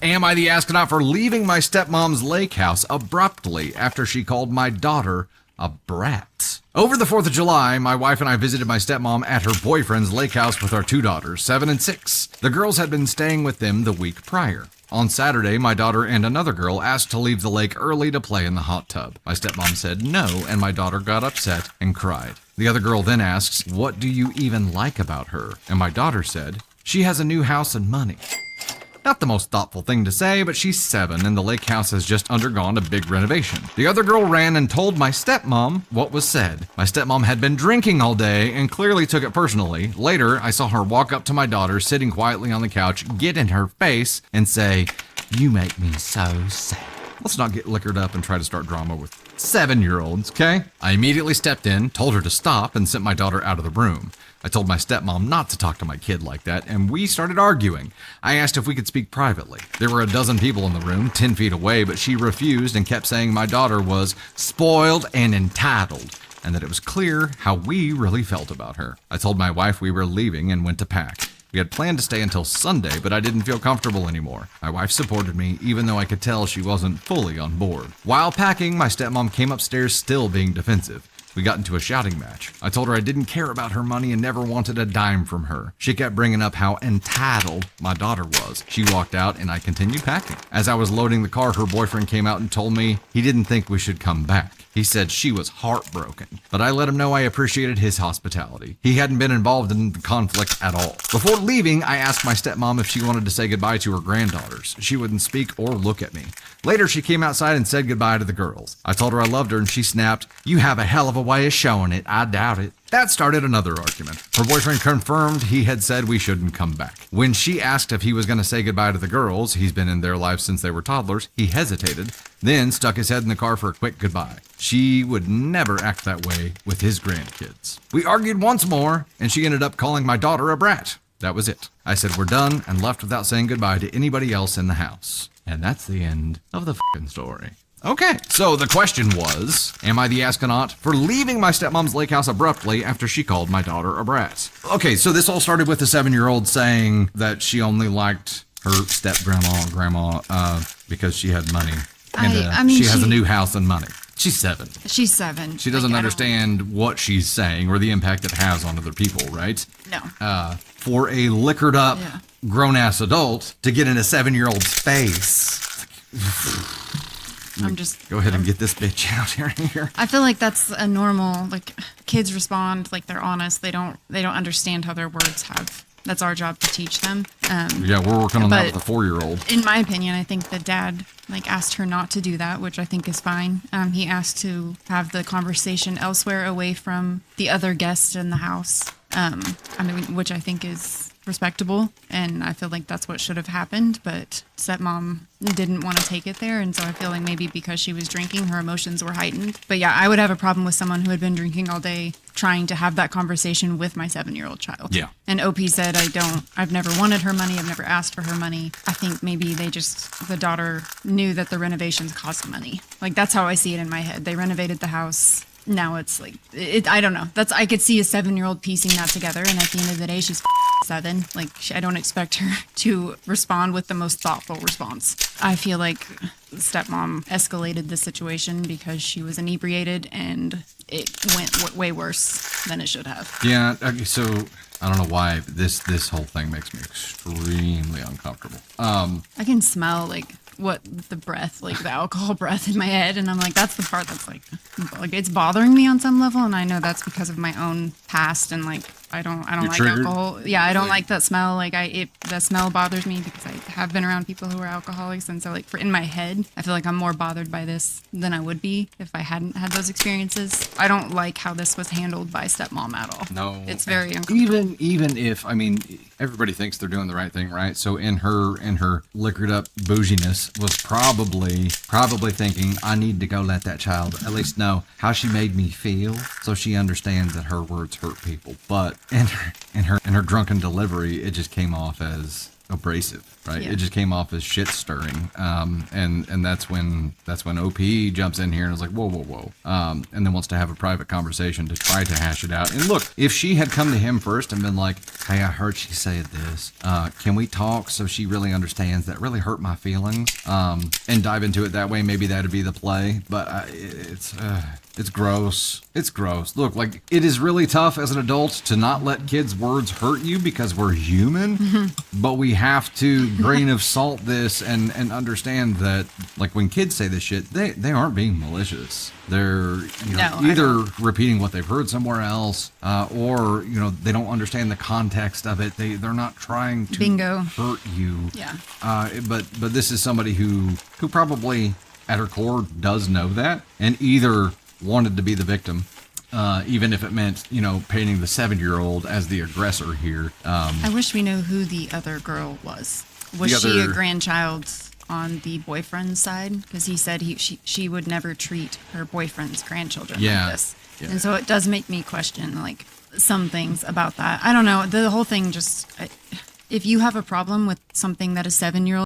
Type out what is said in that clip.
Am I the astronaut for leaving my stepmom's lake house abruptly after she called my daughter a brat? Over the 4th of July, my wife and I visited my stepmom at her boyfriend's lake house with our 2 daughters, 7 and 6. The girls had been staying with them the week prior. On Saturday, my daughter and another girl asked to leave the lake early to play in the hot tub. My stepmom said no, and my daughter got upset and cried. The other girl then asks, "What do you even like about her?" And my daughter said, "She has a new house and money." Not the most thoughtful thing to say, but she's 7 and the lake house has just undergone a big renovation. The other girl ran and told my stepmom what was said. My stepmom had been drinking all day and clearly took it personally. Later, I saw her walk up to my daughter sitting quietly on the couch, get in her face and say, "You make me so sad." Let's not get liquored up and try to start drama with 7-year-olds, okay? I immediately stepped in, told her to stop, and sent my daughter out of the room. I told my stepmom not to talk to my kid like that, and we started arguing. I asked if we could speak privately. There were a dozen people in the room, 10 feet away, but she refused and kept saying my daughter was spoiled and entitled, and that it was clear how we really felt about her. I told my wife we were leaving and went to pack. We had planned to stay until Sunday, but I didn't feel comfortable anymore. My wife supported me, even though I could tell she wasn't fully on board. While packing, my stepmom came upstairs still being defensive. We got into a shouting match. I told her I didn't care about her money and never wanted a dime from her. She kept bringing up how entitled my daughter was. She walked out and I continued packing. As I was loading the car, her boyfriend came out and told me he didn't think we should come back. He said she was heartbroken, but I let him know I appreciated his hospitality. He hadn't been involved in the conflict at all. Before leaving, I asked my stepmom if she wanted to say goodbye to her granddaughters. She wouldn't speak or look at me. Later, she came outside and said goodbye to the girls. I told her I loved her and she snapped, "You have a hell of a way of showing it. I doubt it." That started another argument. Her boyfriend confirmed he had said we shouldn't come back. When she asked if he was going to say goodbye to the girls, he's been in their lives since they were toddlers, he hesitated, then stuck his head in the car for a quick goodbye. She would never act that way with his grandkids. We argued once more, and she ended up calling my daughter a brat. That was it. I said we're done and left without saying goodbye to anybody else in the house. And that's the end of the f***ing story. Okay, so the question was, am I the astronaut for leaving my stepmom's lake house abruptly after she called my daughter a brat? Okay, so this all started with the 7-year-old saying that she only liked her grandma because she had money. And she has a new house and money. She's 7. She's 7. She doesn't understand what she's saying or the impact it has on other people, right? No. For a liquored up grown-ass adult to get in a 7-year-old's face. Go ahead and get this bitch out here. I feel like that's a normal, like, kids respond, like, they're honest. They don't understand how their words have. That's our job to teach them. Yeah, we're working on that with a 4-year-old. In my opinion, I think the dad, like, asked her not to do that, which I think is fine. He asked to have the conversation elsewhere away from the other guests in the house, which I think is respectable, and I feel like that's what should have happened, but stepmom didn't want to take it there, and so I feel like maybe because she was drinking, her emotions were heightened. But yeah, I would have a problem with someone who had been drinking all day trying to have that conversation with my 7-year-old child. Yeah. And OP said, I've never wanted her money, I've never asked for her money. I think maybe the daughter knew that the renovations cost money. Like, that's how I see it in my head. They renovated the house. Now it's like, I don't know. I could see a 7-year-old piecing that together, and at the end of the day, she's 7. Like, I don't expect her to respond with the most thoughtful response. I feel like stepmom escalated the situation because she was inebriated, and it went way worse than it should have. Yeah, so I don't know why this whole thing makes me extremely uncomfortable. I can smell, like, the breath, like the alcohol breath in my head, and I'm like, that's the part that's like it's bothering me on some level, and I know that's because of my own past, and like I don't You're like triggered? alcohol. Yeah, I don't like that smell. Like the smell bothers me because I have been around people who are alcoholics, and so like in my head, I feel like I'm more bothered by this than I would be if I hadn't had those experiences. I don't like how this was handled by stepmom at all. No, it's very uncomfortable. Even if, I mean, everybody thinks they're doing the right thing, right? So in her liquored up bouginess was probably thinking, I need to go let that child at least know how she made me feel, so she understands that her words hurt people. But in her drunken delivery, it just came off as, abrasive, right? Yeah. It just came off as shit stirring. And that's when OP jumps in here and is like, whoa. And then wants to have a private conversation to try to hash it out. And look, if she had come to him first and been like, hey, I heard she said this. Can we talk so she really understands that really hurt my feelings? And dive into it that way, maybe that'd be the play. But it's gross. It's gross. Look, like, it is really tough as an adult to not let kids' words hurt you because we're human, but we have to grain of salt this and understand that, like, when kids say this shit, they aren't being malicious. They're either repeating what they've heard somewhere else, or they don't understand the context of it. They're not trying to hurt you. Yeah. But this is somebody who probably at her core does know that, and either wanted to be the victim, even if it meant, painting the 7-year-old as the aggressor here. I wish we knew who the other girl was. Was she a grandchild on the boyfriend's side? Because he said she would never treat her boyfriend's grandchildren like this. Yeah. And so it does make me question, like, some things about that. I don't know. The whole thing just... if you have a problem with something that a 7-year-old